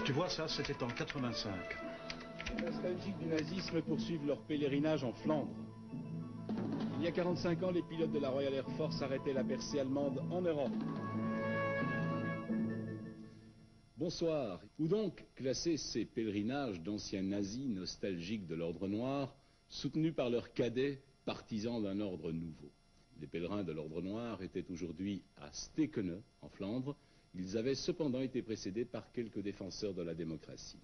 Tu vois, ça, c'était en 85. Les nostalgiques du nazisme poursuivent leur pèlerinage en Flandre. Il y a 45 ans, les pilotes de la Royal Air Force arrêtaient la percée allemande en Europe. Bonsoir. Où donc classer ces pèlerinages d'anciens nazis nostalgiques de l'ordre noir, soutenus par leurs cadets, partisans d'un ordre nouveau? Les pèlerins de l'ordre noir étaient aujourd'hui à Stekene, en Flandre. Ils avaient cependant été précédés par quelques défenseurs de la démocratie.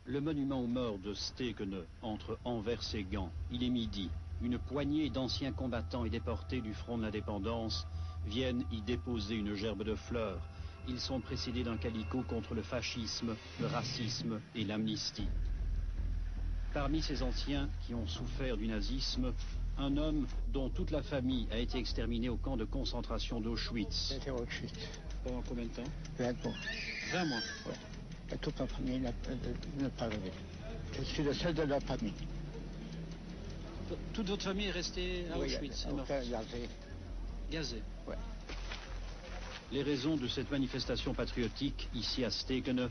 Le monument aux morts de Stekene, entre Anvers et Gand. Il est midi. Une poignée d'anciens combattants et déportés du Front de l'Indépendance viennent y déposer une gerbe de fleurs. Ils sont précédés d'un calicot contre le fascisme, le racisme et l'amnistie. Parmi ces anciens qui ont souffert du nazisme, un homme dont toute la famille a été exterminée au camp de concentration d'Auschwitz. C'était Auschwitz. Pendant combien de temps? 20 mois. 20 mois. Ouais. Et toute ma famille n'est pas arrivée. Je suis le seul de la famille. Toute votre famille est restée à Auschwitz? Gazé. Gazée. Ouais. Les raisons de cette manifestation patriotique, ici à Stekene,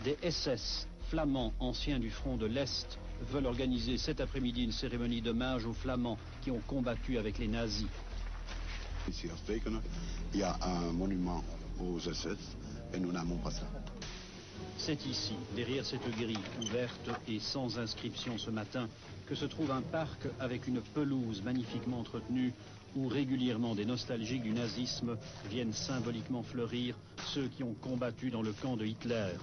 des SS, flamands anciens du front de l'Est, veulent organiser cet après-midi une cérémonie d'hommage aux Flamands qui ont combattu avec les nazis. Ici à Stekene, il y a un monument aux SS et nous n'avons pas ça. C'est ici, derrière cette grille ouverte et sans inscription ce matin, que se trouve un parc avec une pelouse magnifiquement entretenue où régulièrement des nostalgiques du nazisme viennent symboliquement fleurir ceux qui ont combattu dans le camp de Hitler.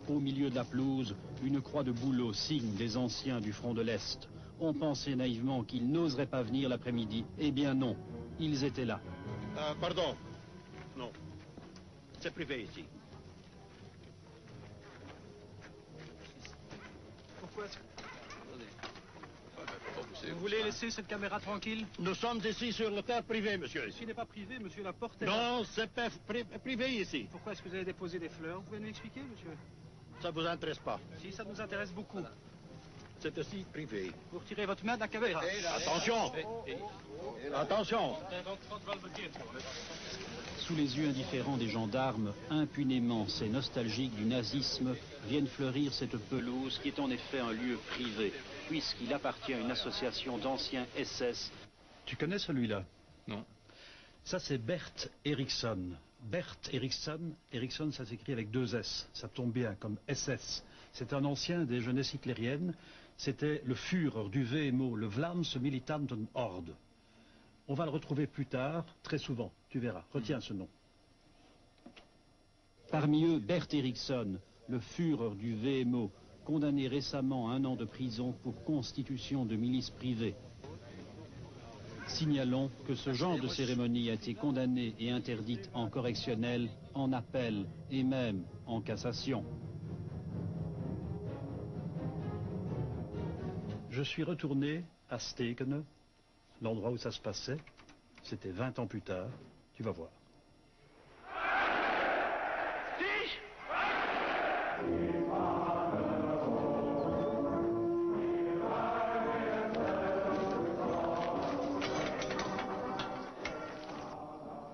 Au milieu de la pelouse, une croix de bouleau signe des anciens du front de l'Est. On pensait naïvement qu'ils n'oseraient pas venir l'après-midi. Eh bien non, ils étaient là. Pardon. Non. C'est privé ici. Pourquoi est-ce que... Vous voulez laisser cette caméra tranquille? Nous sommes ici sur le terre privé, monsieur. Ici n'est pas privé, monsieur, la porte est là. Non, c'est privé ici. Pourquoi est-ce que vous avez déposé des fleurs? Vous pouvez nous expliquer, monsieur? Ça vous intéresse pas? Si, ça nous intéresse beaucoup. Voilà. C'est aussi privé. Vous retirez votre main de la caméra. Attention! Attention! Sous les yeux indifférents des gendarmes, impunément ces nostalgiques du nazisme viennent fleurir cette pelouse qui est en effet un lieu privé, puisqu'il appartient à une association d'anciens SS. Tu connais celui-là? Non. Ça, c'est Bert Eriksson. Bert Eriksson, Eriksson, ça s'écrit avec 2 S. Ça tombe bien, comme SS. C'est un ancien des jeunesses hitlériennes. C'était le Führer du VMO, le Vlaamse Militanten Orde. On va le retrouver plus tard, très souvent, tu verras. Retiens ce nom. Parmi eux, Bert Eriksson, le Führer du VMO, condamné récemment à 1 an de prison pour constitution de milice privée. Signalons que ce genre de cérémonie a été condamné et interdite en correctionnel, en appel et même en cassation. Je suis retourné à Stekene, l'endroit où ça se passait. C'était 20 ans plus tard. Tu vas voir.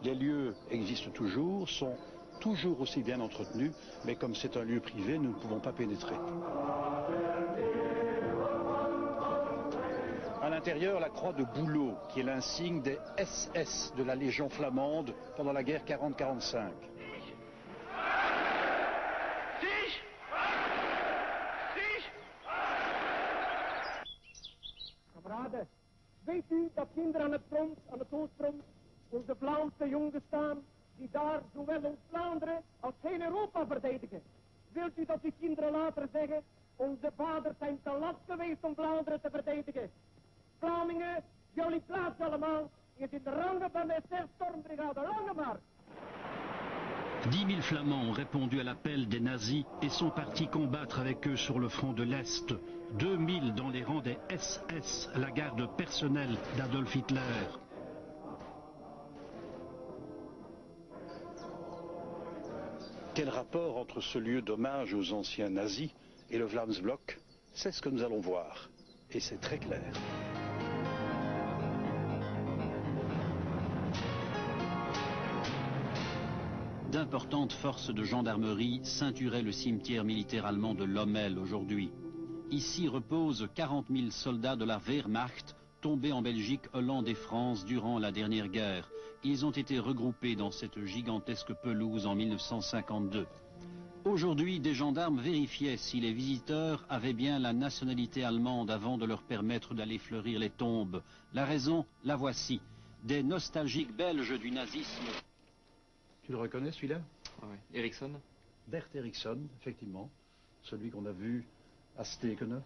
Les lieux existent toujours, sont toujours aussi bien entretenus, mais comme c'est un lieu privé, nous ne pouvons pas pénétrer. À l'intérieur, la croix de bouleau, qui est l'insigne des SS de la Légion flamande pendant la guerre 40-45. Kameraden, weet u dat kinderen aan het front, aan het oostfront, onze Vlaamse jongens staan, die daar zowel ons Vlaanderen als heel Europa verdedigen? Wilt u dat die kinderen later zeggen, onze vaders zijn te last geweest om Vlaanderen te verdedigen? Vlamingen, jullie plaats allemaal, is in de rangen van de SS-stormbrigade Langemark. 10 000 Flamands ont répondu à l'appel des nazis et sont partis combattre avec eux sur le front de l'Est. 2000 dans les rangs des SS, la garde personnelle d'Adolf Hitler. Quel rapport entre ce lieu d'hommage aux anciens nazis et le Vlaamsblok? C'est ce que nous allons voir. Et c'est très clair. D'importantes forces de gendarmerie ceinturaient le cimetière militaire allemand de Lommel aujourd'hui. Ici reposent 40 000 soldats de la Wehrmacht tombés en Belgique, Hollande et France durant la dernière guerre. Ils ont été regroupés dans cette gigantesque pelouse en 1952. Aujourd'hui, des gendarmes vérifiaient si les visiteurs avaient bien la nationalité allemande avant de leur permettre d'aller fleurir les tombes. La raison, la voici. Des nostalgiques belges du nazisme. Tu le reconnais celui-là? Oui. Eriksson. Bert Eriksson, effectivement. Celui qu'on a vu à Stekene.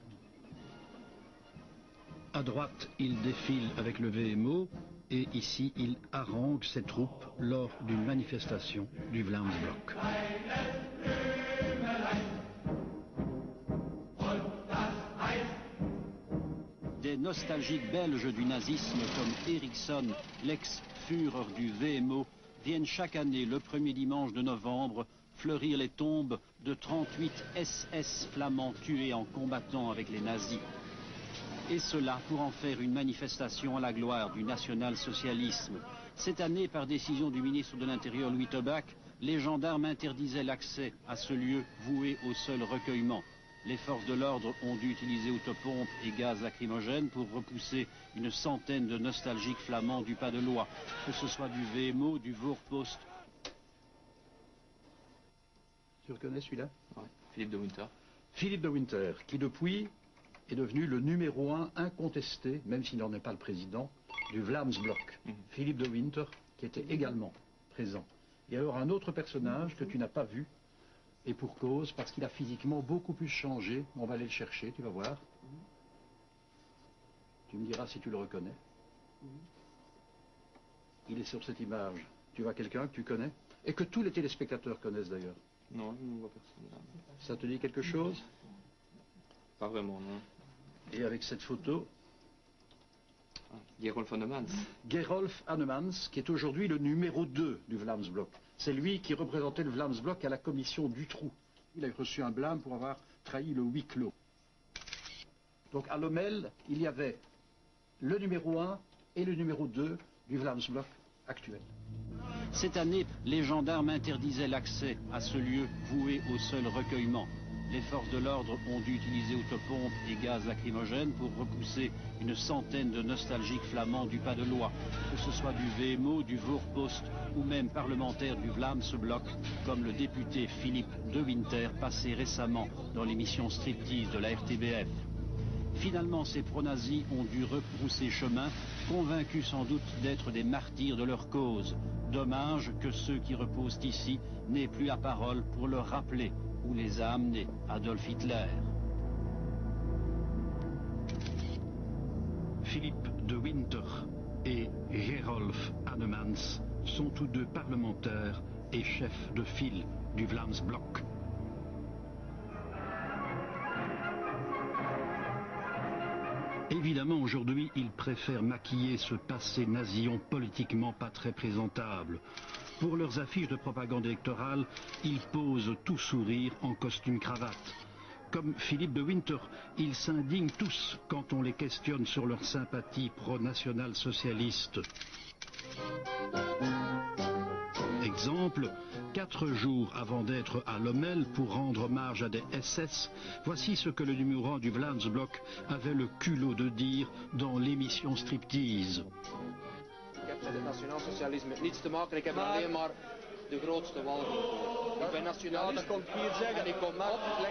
À droite, il défile avec le VMO et ici, il harangue ses troupes lors d'une manifestation du Vlaamsblok. Des nostalgiques belges du nazisme comme Eriksson, l'ex-führer du VMO, viennent chaque année le premier dimanche de novembre fleurir les tombes de 38 SS flamands tués en combattant avec les nazis. Et cela pour en faire une manifestation à la gloire du national-socialisme. Cette année, par décision du ministre de l'Intérieur Louis Tobak, les gendarmes interdisaient l'accès à ce lieu voué au seul recueillement. Les forces de l'ordre ont dû utiliser autopompes et gaz lacrymogènes pour repousser une centaine de nostalgiques flamands du pas de loi, que ce soit du VMO, du Voorpost. Tu reconnais celui-là? Oui. Philippe de Winter. Philippe de Winter, qui depuis est devenu le numéro 1 incontesté, même s'il n'en est pas le président, du Vlaamsblok. Philippe de Winter, qui était également présent. Et alors un autre personnage que tu n'as pas vu, et pour cause, parce qu'il a physiquement beaucoup plus changé. On va aller le chercher, tu vas voir. Tu me diras si tu le reconnais. Il est sur cette image. Tu vois quelqu'un que tu connais? Et que tous les téléspectateurs connaissent d'ailleurs. Non, je ne vois personne. Ça te dit quelque chose? Pas vraiment, non. Et avec cette photo, Gerolf Annemans. Gerolf Annemans, qui est aujourd'hui le numéro 2 du Vlaamsblok. C'est lui qui représentait le Vlaamsblok à la commission Dutroux. Il a reçu un blâme pour avoir trahi le huis clos. Donc à Lommel, il y avait le numéro 1 et le numéro 2 du Vlaamsblok actuel. Cette année, les gendarmes interdisaient l'accès à ce lieu voué au seul recueillement. Les forces de l'ordre ont dû utiliser autopompes et gaz lacrymogènes pour repousser une centaine de nostalgiques flamands du pas de loi, que ce soit du VMO, du Voorpost ou même parlementaires du Vlaamsblok, comme le député Philippe de Winter, passé récemment dans l'émission Striptease de la RTBF. Finalement, ces pro-nazis ont dû rebrousser chemin, convaincus sans doute d'être des martyrs de leur cause. Dommage que ceux qui reposent ici n'aient plus la parole pour leur rappeler où les a amenés Adolf Hitler. Philippe de Winter et Gerolf Annemans sont tous deux parlementaires et chefs de file du Vlaamsblok. Évidemment, aujourd'hui, ils préfèrent maquiller ce passé nazion politiquement pas très présentable. Pour leurs affiches de propagande électorale, ils posent tout sourire en costume cravate. Comme Philippe de Winter, ils s'indignent tous quand on les questionne sur leur sympathie pro-national-socialiste. Exemple, 4 jours avant d'être à Lommel pour rendre hommage à des SS, voici ce que le numéro 1 du Vlaamsblok avait le culot de dire dans l'émission Striptease. Ik heb met het nationaal socialisme niets te maken, ik heb alleen maar de grootste walging. Ik ben nationalist en ik kom op voor